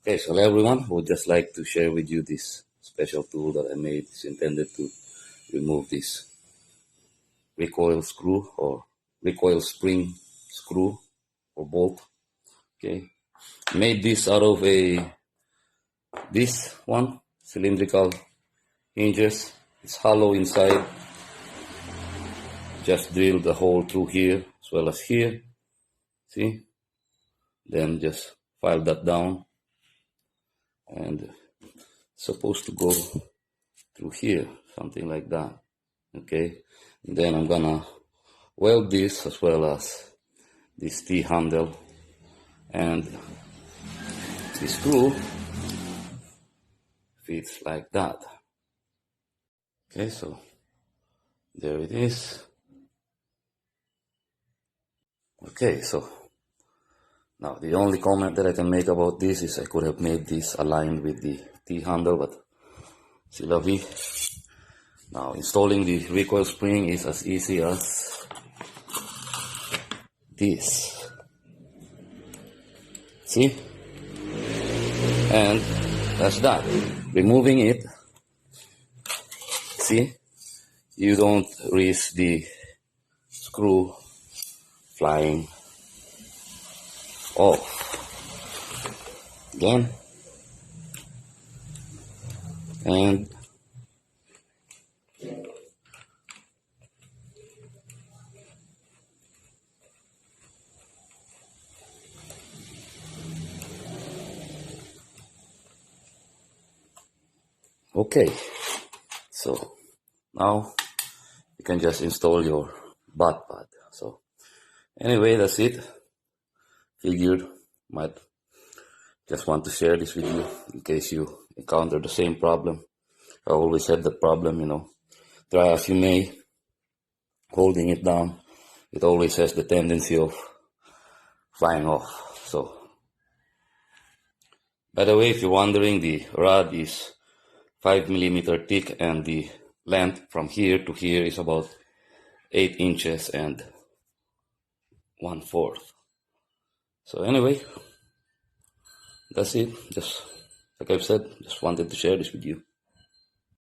Okay, so hello everyone. I would just like to share with you this special tool that I made. It's intended to remove this recoil screw or recoil spring screw or bolt. Okay, made this out of this one cylindrical hinges. It's hollow inside. Just drill the hole through here as well as here. See? Then just file that down, and it's supposed to go through here, something like that. Okay, and then I'm gonna weld this as well as this T-handle, and the screw fits like that. Okay, so there it is. Okay, so now the only comment that I can make about this is I could have made this aligned with the T-handle, but c'est la vie. Now installing the recoil spring is as easy as this. See? And that's that. Removing it, see? You don't risk the screw flying off. Again. And okay, so now you can just install your butt pad. So anyway, that's it. Figured might just want to share this with you in case you encounter the same problem. I always had that problem, try as you may, holding it down, it always has the tendency of flying off. So, by the way, if you're wondering, the rod is 5mm thick, and the length from here to here is about 8 inches and 1/4. So anyway, that's it. Just like I've said, just wanted to share this with you.